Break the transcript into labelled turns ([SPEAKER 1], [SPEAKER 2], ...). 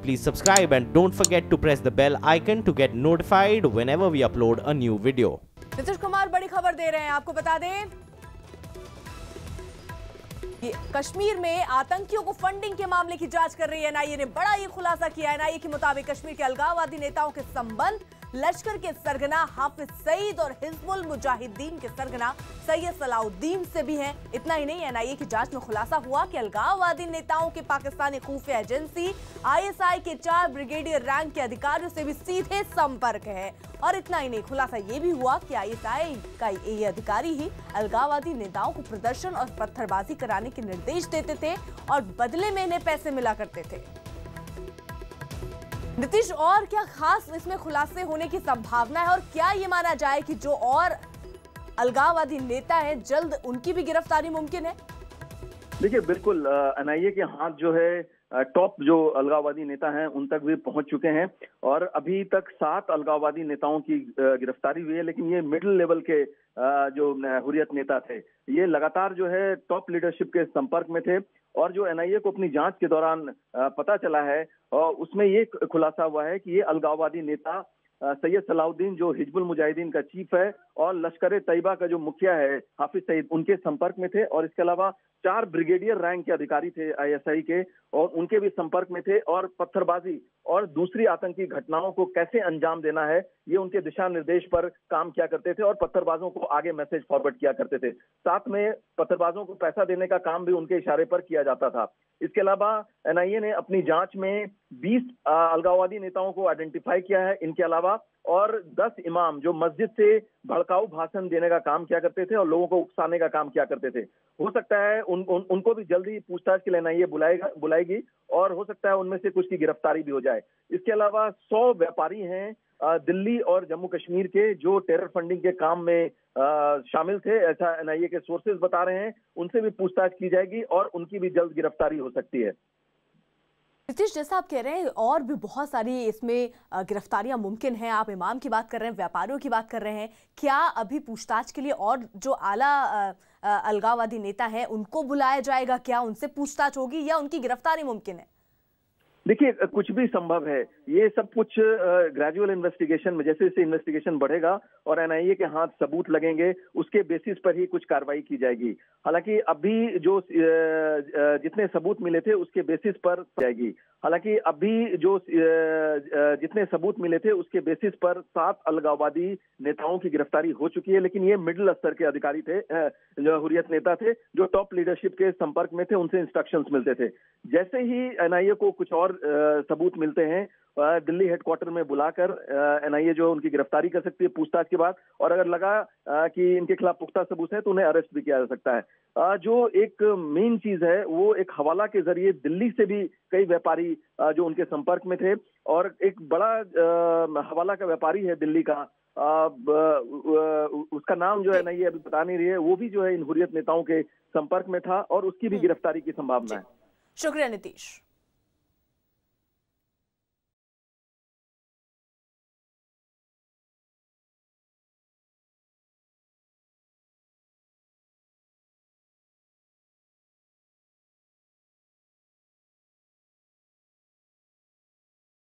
[SPEAKER 1] please subscribe and don't forget to press the bell icon to get notified whenever we upload a new video.
[SPEAKER 2] Nitish Kumar बड़ी खबर दे रहे हैं, आपको बता दें कि कश्मीर में आतंकियों को फंडिंग के मामले की जांच कर रही है एनआईए ने बड़ा ये खुलासा किया। एनआईए के मुताबिक कश्मीर के अलगाववादी नेताओं के संबंध लश्कर के सरगना हाफिज सईद और हिजबुल मुजाहिदीन के सरगना सैयद सलाउद्दीन से भी हैं। इतना ही नहीं, एनआईए की जांच में खुलासा हुआ कि अलगाववादी नेताओं के पाकिस्तानी खुफिया एजेंसी आईएसआई के 4 ब्रिगेडियर रैंक के अधिकारियों से भी सीधे संपर्क है। और इतना ही नहीं, खुलासा ये भी हुआ कि आईएसआई का ये अधिकारी ही अलगाववादी नेताओं को प्रदर्शन और पत्थरबाजी कराने के निर्देश देते थे और बदले में इन्हें पैसे मिला करते थे। नीतीश, और क्या खास इसमें खुलासे होने की संभावना है और क्या ये माना जाए कि जो और अलगाववादी नेता हैं जल्द उनकी भी गिरफ्तारी मुमकिन है?
[SPEAKER 3] देखिए, बिल्कुल एनआईए के हाथ जो है टॉप जो अलगाववादी नेता हैं उन तक भी पहुंच चुके हैं और अभी तक 7 अलगाववादी नेताओं की गिरफ्तारी हुई है। लेकिन ये मिडिल लेवल के जो हुर्रियत नेता थे, ये लगातार जो है टॉप लीडरशिप के संपर्क में थे। और जो एनआईए को अपनी जांच के दौरान पता चला है उसमें ये खुलासा हुआ है कि ये अलगाववादी नेता सैयद सलाउद्दीन जो हिजबुल मुजाहिदीन का चीफ है और लश्कर तैयबा का जो मुखिया है हाफिज सईद, उनके संपर्क में थे। और इसके अलावा 4 ब्रिगेडियर रैंक के अधिकारी थे आईएसआई के और उनके भी संपर्क में थे। और पत्थरबाजी और दूसरी आतंकी घटनाओं को कैसे अंजाम देना है, ये उनके दिशा निर्देश पर काम किया करते थे और पत्थरबाजों को आगे मैसेज फॉरवर्ड किया करते थे। साथ में पत्थरबाजों को पैसा देने का काम भी उनके इशारे पर किया जाता था। इसके अलावा एनआईए ने अपनी जांच में 20 अलगाववादी नेताओं को आइडेंटिफाई किया है। इनके अलावा और 10 इमाम जो मस्जिद से भड़काऊ भाषण देने का काम किया करते थे और लोगों को उकसाने का काम किया करते थे। हो सकता है उनको भी जल्दी पूछताछ के लिए एनआईए बुलाएगी और हो सकता है उनमें से कुछ की गिरफ्तारी भी हो जाए। इसके अलावा 100 व्यापारी हैं दिल्ली और जम्मू कश्मीर के जो टेरर फंडिंग के काम में शामिल थे, ऐसा एनआईए के सोर्सेज बता रहे हैं। उनसे भी पूछताछ की जाएगी और उनकी भी जल्द गिरफ्तारी हो सकती है।
[SPEAKER 2] नीतीश, जैसा आप कह रहे हैं और भी बहुत सारी इसमें गिरफ्तारियां मुमकिन हैं। आप इमाम की बात कर रहे हैं, व्यापारियों की बात कर रहे हैं। क्या अभी पूछताछ के लिए और जो आला अलगाववादी नेता हैं उनको बुलाया जाएगा? क्या उनसे पूछताछ होगी या उनकी गिरफ्तारी मुमकिन है?
[SPEAKER 3] देखिए, कुछ भी संभव है। ये सब कुछ ग्रेजुअल इन्वेस्टिगेशन में, जैसे जैसे इन्वेस्टिगेशन बढ़ेगा और एनआईए के हाथ सबूत लगेंगे, उसके बेसिस पर ही कुछ कार्रवाई की जाएगी। हालांकि अभी जो जितने सबूत मिले थे उसके बेसिस पर जाएगी। हालांकि अभी जो जितने सबूत मिले थे उसके बेसिस पर 7 अलगाववादी नेताओं की गिरफ्तारी हो चुकी है। लेकिन ये मिडिल स्तर के अधिकारी थे, जो हुर्रियत नेता थे, जो टॉप लीडरशिप के संपर्क में थे, उनसे इंस्ट्रक्शंस मिलते थे। जैसे ही एनआईए को कुछ और सबूत मिलते हैं, दिल्ली हेडक्वार्टर में बुलाकर एनआईए जो उनकी गिरफ्तारी कर सकती है पूछताछ के बाद। और अगर लगा कि इनके खिलाफ पुख्ता सबूत है तो उन्हें अरेस्ट भी किया जा सकता है। जो एक मेन चीज है वो एक हवाला के जरिए दिल्ली से भी कई व्यापारी जो उनके संपर्क में थे और एक बड़ा हवाला का व्यापारी है दिल्ली का, उसका नाम जो है एनआईए अभी बता नहीं रही है, वो भी जो है इन हुर्रियत नेताओं के संपर्क में था और उसकी भी गिरफ्तारी की संभावना है।
[SPEAKER 2] शुक्रिया नीतीश।